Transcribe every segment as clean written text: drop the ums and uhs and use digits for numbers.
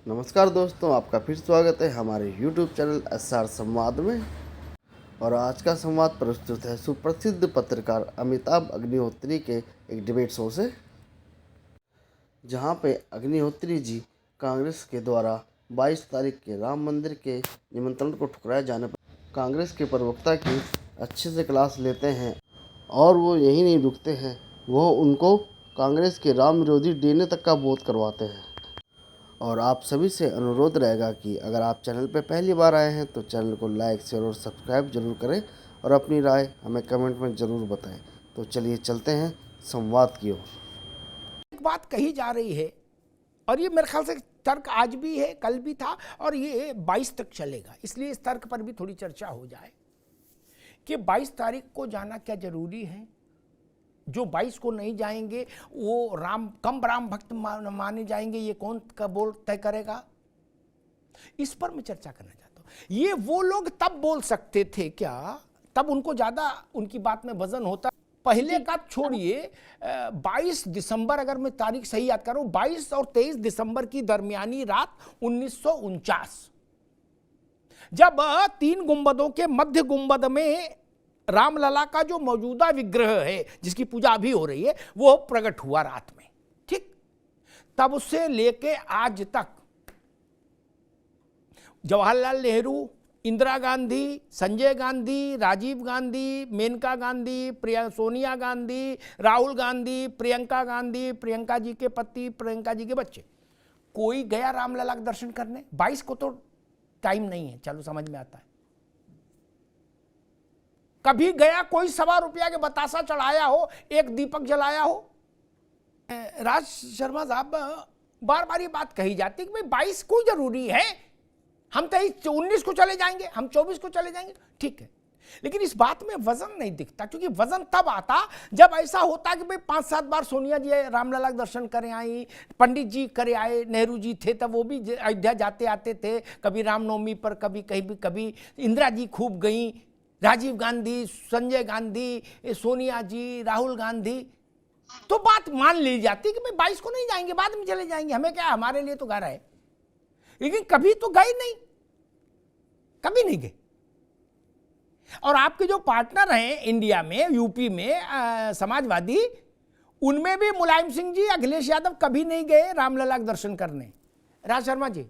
नमस्कार दोस्तों, आपका फिर स्वागत है हमारे YouTube चैनल SR संवाद में। और आज का संवाद प्रस्तुत है सुप्रसिद्ध पत्रकार अमिताभ अग्निहोत्री के एक डिबेट शो से, जहां पे अग्निहोत्री जी कांग्रेस के द्वारा 22 तारीख के राम मंदिर के निमंत्रण को ठुकराए जाने पर कांग्रेस के प्रवक्ता की अच्छे से क्लास लेते हैं और वो यही नहीं रुकते हैं, वो उनको कांग्रेस के राम विरोधी डीएनए तक का बोध करवाते हैं। और आप सभी से अनुरोध रहेगा कि अगर आप चैनल पर पहली बार आए हैं तो चैनल को लाइक, शेयर और सब्सक्राइब जरूर करें और अपनी राय हमें कमेंट में ज़रूर बताएं। तो चलिए चलते हैं संवाद की ओर। एक बात कही जा रही है और ये मेरे ख्याल से तर्क आज भी है, कल भी था और ये 22 तक चलेगा, इसलिए इस तर्क पर भी थोड़ी चर्चा हो जाए कि 22 तारीख को जाना क्या जरूरी है। जो 22 को नहीं जाएंगे वो कम राम भक्त माने जाएंगे, ये कौन का बोल तय करेगा। इस पर मैं चर्चा करना चाहता हूं। ये वो लोग तब बोल सकते थे क्या, तब उनको ज्यादा उनकी बात में वजन होता। पहले का छोड़िए, 22 दिसंबर, अगर मैं तारीख सही याद करूं, 22 और 23 दिसंबर की दरमियानी रात 1949, जब 3 गुंबदों के मध्य गुंबद में रामलला का जो मौजूदा विग्रह है, जिसकी पूजा अभी हो रही है, वो प्रकट हुआ रात में। ठीक, तब से लेके आज तक जवाहरलाल नेहरू, इंदिरा गांधी, संजय गांधी, राजीव गांधी, मेनका गांधी, सोनिया गांधी, राहुल गांधी, प्रियंका जी के पति, प्रियंका जी के बच्चे, कोई गया रामलला का दर्शन करने? 22 को तो टाइम नहीं है, चलो समझ में आता है। कभी गया कोई 1.25 रुपया के बतासा चढ़ाया हो, एक दीपक जलाया हो? राज शर्मा साहब, बार बार ये बात कही जाती है कि भाई 22 को जरूरी है, हम 19 को चले जाएंगे, हम 24 को चले जाएंगे, ठीक है। लेकिन इस बात में वजन नहीं दिखता, क्योंकि वजन तब आता जब ऐसा होता कि भाई 5-7 बार सोनिया जी रामलला का दर्शन करे आई, पंडित जी करे आए, नेहरू जी थे तब वो भी अयोध्या जाते आते थे, कभी रामनवमी पर, कभी इंदिरा जी खूब गई, राजीव गांधी, संजय गांधी, सोनिया जी, राहुल गांधी, तो बात मान ली जाती कि भाई 22 को नहीं जाएंगे, बाद में चले जाएंगे, हमें क्या, हमारे लिए तो घर है। लेकिन कभी तो गए नहीं, कभी नहीं गए। और आपके जो पार्टनर हैं इंडिया में, यूपी में समाजवादी, उनमें भी मुलायम सिंह जी, अखिलेश यादव कभी नहीं गए रामलला का दर्शन करने। राज शर्मा जी,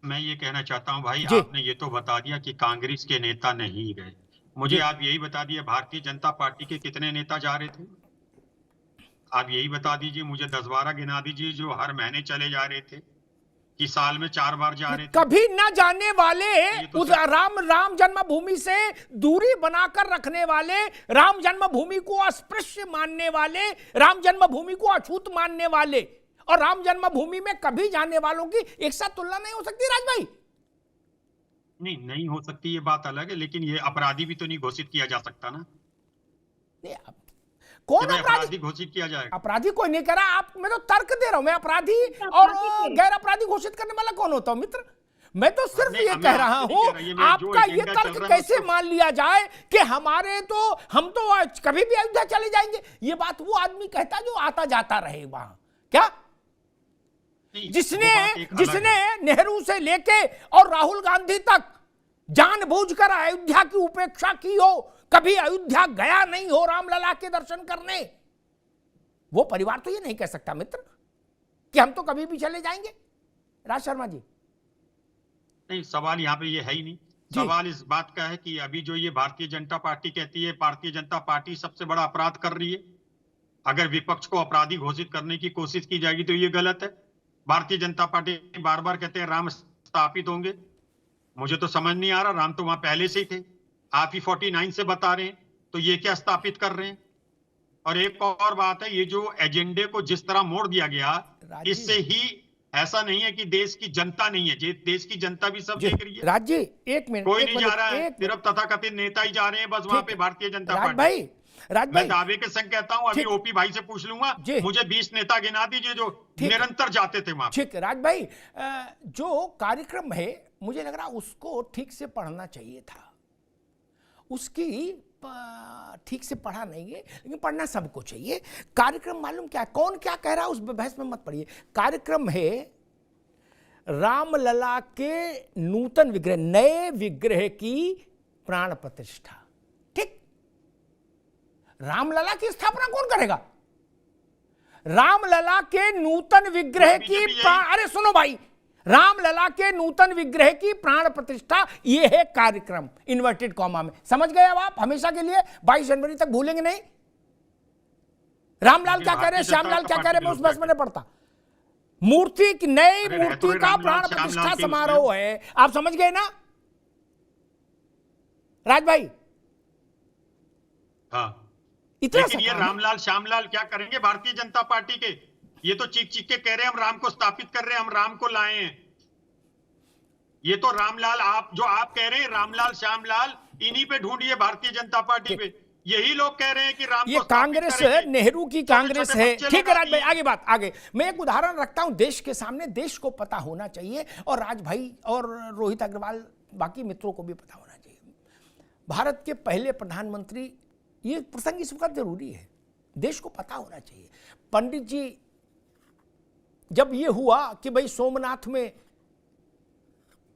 मैं ये कहना चाहता हूं भाई, आपने ये तो बता दिया कि कांग्रेस के नेता नहीं गए, मुझे आप यही बता दिए भारतीय जनता पार्टी के कितने नेता जा रहे थे? आप यही बता दीजिए, मुझे 10-12 गिना दीजिए जो हर महीने चले जा रहे थे, कि साल में 4 बार जा रहे थे। कभी न जाने वाले, तो उस राम जन्मभूमि से दूरी बनाकर रखने वाले, राम जन्मभूमि को अस्पृश्य मानने वाले, राम जन्मभूमि को अछूत मानने वाले और राम जन्मभूमि में कभी जाने वालों की एक साथ तुलना नहीं हो सकती। राज भाई, नहीं हो सकती, ये बात अलग है, लेकिन ये अपराधी भी तो नहीं घोषित किया जा सकता ना। कौन अपराधी घोषित किया जाएगा? अपराधी कोई नहीं करा। आप, मैं तो तर्क दे रहा हूं, मैं अपराधी और गैर अपराधी घोषित करने वाला कौन होता हूं मित्र? मैं तो सिर्फ ये कह रहा हूं, आपका ये तर्क कैसे मान लिया जाए कि हम तो कभी भी अयोध्या चले जाएंगे। ये बात वो आदमी कहता जो आता जाता रहे वहां, क्या जिसने नेहरू से लेके और राहुल गांधी तक जानबूझकर अयोध्या की उपेक्षा की हो, कभी अयोध्या गया नहीं हो रामलला के दर्शन करने, वो परिवार तो ये नहीं कह सकता मित्र कि हम तो कभी भी चले जाएंगे। राज शर्मा जी, नहीं, सवाल यहाँ पे ये है ही नहीं। सवाल इस बात का है कि अभी जो ये भारतीय जनता पार्टी कहती है, भारतीय जनता पार्टी सबसे बड़ा अपराध कर रही है। अगर विपक्ष को अपराधी घोषित करने की कोशिश की जाएगी तो ये गलत है। भारतीय जनता पार्टी बार बार कहते हैं राम स्थापित होंगे, मुझे तो समझ नहीं आ रहा, राम तो वहां पहले से ही थे। आप ही 49 से बता रहे हैं, तो ये क्या स्थापित कर रहे हैं? और एक और बात है, ये जो एजेंडे को जिस तरह मोड़ दिया गया, इससे ही ऐसा नहीं है कि देश की जनता नहीं है, देश की जनता भी सब देख रही है। राज जी, एक मिनट, कोई नहीं जा रहा है, सिर्फ तथाकथित नेता ही जा रहे हैं बस वहां पे भारतीय जनता पार्टी। मैं दावे के संग कहता हूं, अभी ओपी भाई से पूछ लूंगा, मुझे 20 नेता गिना दीजिए जो निरंतर जाते थे वहां। ठीक है राज भाई, जो कार्यक्रम है मुझे लग रहा उसको ठीक से पढ़ना चाहिए था। उसकी ठीक से पढ़ा नहीं है, लेकिन पढ़ना सबको चाहिए। कार्यक्रम मालूम क्या है, कौन क्या कह रहा है उस बहस में मत पड़िए। कार्यक्रम है रामलला के नूतन विग्रह, नए विग्रह की प्राण प्रतिष्ठा। ठीक, रामलला की स्थापना कौन करेगा? रामलला के नूतन विग्रह की अरे सुनो भाई, रामलला के नूतन विग्रह की प्राण प्रतिष्ठा, यह है कार्यक्रम, इन्वर्टेड कॉमा में। समझ गए अब आप हमेशा के लिए? 22 जनवरी तक भूलेंगे नहीं। रामलाल क्या कह रहे हैं, श्यामलाल क्या कह रहे हैं, मैं उस बस में नहीं पढ़ता। मूर्ति की, नई मूर्ति का प्राण प्रतिष्ठा समारोह है, आप समझ गए ना राज भाई? हाँ, इतना लेकिन ये रामलाल श्यामलाल क्या करेंगे भारतीय जनता पार्टी के? ये तो चीख चीख के कह रहे हैं हम राम को स्थापित कर रहे हैं, हम राम को लाए हैं। ये तो रामलाल, आप जो आप कह रहे हैं रामलाल श्यामलाल, इन्हीं पे ढूंढिए भारतीय जनता पार्टी पे। यही लोग कह रहे हैं कि राम ये को कांग्रेस है, नेहरू की कांग्रेस है। ठीक है राज भाई, आगे बात आगे। मैं एक उदाहरण रखता हूं देश के सामने, देश को पता होना चाहिए, और राज भाई और रोहित अग्रवाल बाकी मित्रों को भी पता होना चाहिए। भारत के पहले प्रधानमंत्री, ये प्रसंग इस वक्त जरूरी है, देश को पता होना चाहिए। पंडित जी, जब ये हुआ कि भाई सोमनाथ में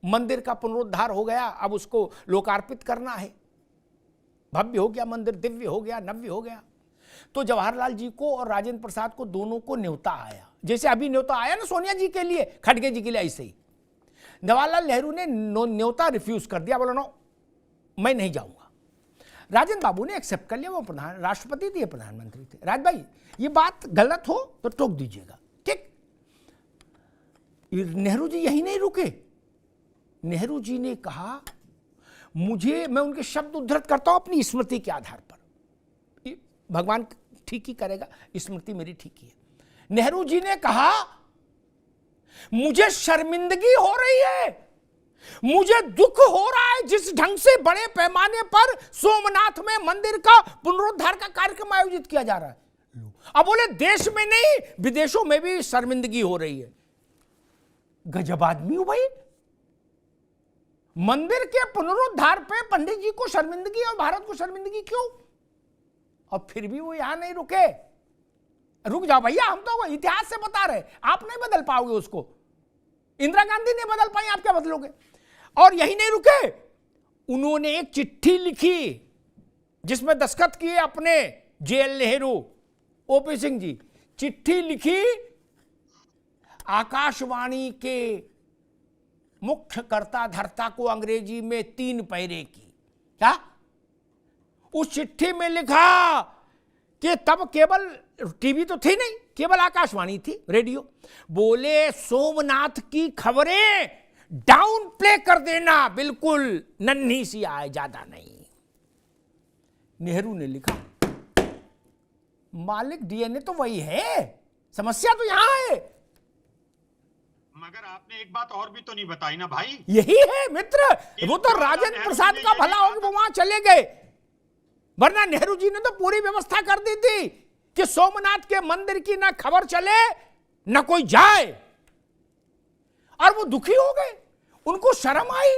मंदिर का पुनरुद्धार हो गया, अब उसको लोकार्पित करना है, भव्य हो गया मंदिर, दिव्य हो गया, नव्य हो गया, तो जवाहरलाल जी को और राजेंद्र प्रसाद को दोनों को न्योता आया। जैसे अभी न्योता आया ना सोनिया जी के लिए, खड़गे जी के लिए, ऐसे ही जवाहरलाल नेहरू ने न्योता रिफ्यूज कर दिया, बोला नो मैं नहीं जाऊंगा। राजेंद्र बाबू ने एक्सेप्ट कर लिया, वो राष्ट्रपति थे, प्रधानमंत्री थे। राज भाई ये बात गलत हो तो टोक दीजिएगा, ठीक? नेहरू जी यही नहीं रुके, नेहरू जी ने कहा, मुझे, मैं उनके शब्द उद्धृत करता हूं अपनी स्मृति के आधार पर, भगवान ठीक ही करेगा, स्मृति मेरी ठीक ही है। नेहरू जी ने कहा, मुझे शर्मिंदगी हो रही है, मुझे दुख हो रहा है जिस ढंग से बड़े पैमाने पर सोमनाथ में मंदिर का पुनरुद्धार का कार्यक्रम आयोजित किया जा रहा है। अब बोले देश में नहीं, विदेशों में भी शर्मिंदगी हो रही है। गजब आदमी हो भाई, मंदिर के पुनरुद्धार पे पंडित जी को शर्मिंदगी और भारत को शर्मिंदगी क्यों? और फिर भी वो यहां नहीं रुके। रुक जाओ भैया, हम तो इतिहास से बता रहे, आप नहीं बदल पाओगे उसको। इंदिरा गांधी नहीं बदल पाई, आप क्या बदलोगे? और यही नहीं रुके, उन्होंने एक चिट्ठी लिखी जिसमें दस्तखत किए अपने जेएल नेहरू, ओपी सिंह जी। चिट्ठी लिखी आकाशवाणी के मुख्य कर्ता धर्ता को अंग्रेजी में 3 पैरे की। क्या? उस चिट्ठी में लिखा कि तब केवल टीवी तो थी नहीं, केवल आकाशवाणी थी, रेडियो। बोले सोमनाथ की खबरें डाउन प्ले कर देना, बिल्कुल नन्ही सी आए, ज्यादा नहीं। नेहरू ने लिखा, मालिक डीएनए तो वही है, समस्या तो यहां है। मगर आपने एक बात और भी तो नहीं बताई ना भाई। यही है मित्र, वो तो राजेंद्र प्रसाद का भला हो कि वो वहां चले गए, वरना नेहरू जी ने तो पूरी व्यवस्था कर दी थी कि सोमनाथ के मंदिर की ना खबर चले ना कोई जाए। और वो दुखी हो गए, उनको शर्म आई।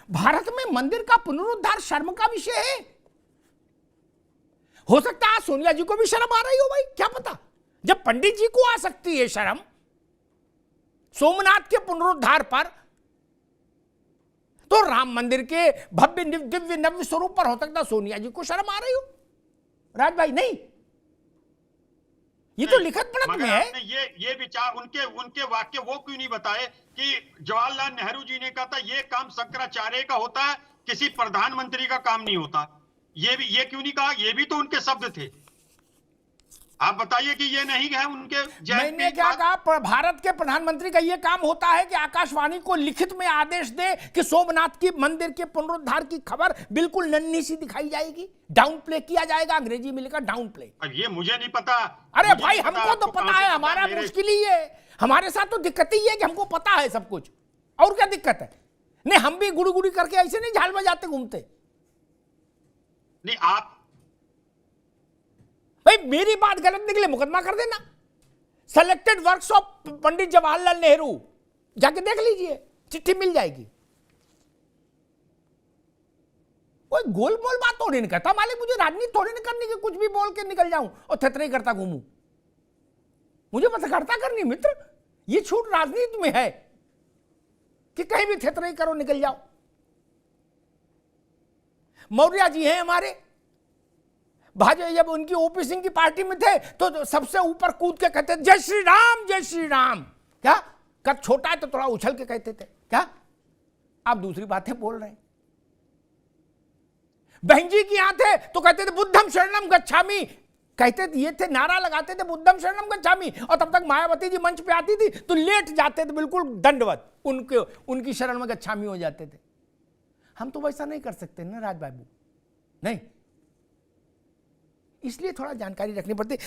भारत में मंदिर का पुनरुद्धार शर्म का विषय है। हो सकता है सोनिया जी को भी शर्म आ रही हो भाई, क्या पता। जब पंडित जी को आ सकती है शर्म सोमनाथ के पुनरुद्धार पर, तो राम मंदिर के भव्य दिव्य नव्य स्वरूप पर हो सकता सोनिया जी को शर्म आ रही हो। राज भाई नहीं, ये तो लिखत पढ़त में है। ये विचार उनके वाक्य वो क्यों नहीं बताए कि जवाहरलाल नेहरू जी ने कहा था ये काम शंकराचार्य का होता है, किसी प्रधानमंत्री का काम नहीं होता। ये क्यों नहीं कहा? ये भी तो उनके शब्द थे। आप बताइए कि ये नहीं है उनके। मैंने क्या कहा? भारत के प्रधानमंत्री का यह काम होता है कि आकाशवाणी को लिखित में आदेश दे कि सोमनाथ की मंदिर के पुनरुद्धार की खबर बिल्कुल नन्ही सी दिखाई जाएगी, डाउन प्ले किया जाएगा, अंग्रेजी में लिखा डाउन प्ले। ये मुझे नहीं पता। अरे भाई हमको तो पता है, हमारा मुश्किल ही है, हमारे साथ तो दिक्कत ही है कि हमको पता है सब कुछ। और क्या दिक्कत है? नहीं, हम भी गुड़ी गुड़ी करके ऐसे नहीं झाल बजाते घूमते। नहीं, आप भाई मेरी बात गलत निकले मुकदमा कर देना। Selected works of Pandit Jawaharlal Nehru जाके देख लीजिए, चिट्ठी मिल जाएगी। कोई गोलमोल बात थोड़ी नहीं करता मालिक, मुझे राजनीति थोड़ी नहीं करनी कि कुछ भी बोल के निकल जाऊं और थेथरे करता घूमूं। मुझे पत्रकारिता करनी मित्र, ये छूट राजनीति में है कि कहीं भी थेथरे करो निकल जाओ। मौर्य जी हैं हमारे, भाजपा जब उनकी ओपी सिंह की पार्टी में थे तो सबसे ऊपर कूद के कहते जय श्री राम जय श्री राम। क्या कद छोटा है तो थोड़ा उछल के कहते थे, क्या आप दूसरी बातें बोल रहे हैं। बहन जी की यहां थे तो कहते थे बुद्धम शरणम गच्छामि, कहते थे, ये थे नारा लगाते थे बुद्धम शरणम गच्छामि, और तब तक मायावती जी मंच पे आती थी तो लेट जाते थे बिल्कुल दंडवत, उनकी शरण में गच्छामि हो जाते थे। हम तो वैसा नहीं कर सकते ना राज बाबू, नहीं, इसलिए थोड़ा जानकारी रखनी पड़ती।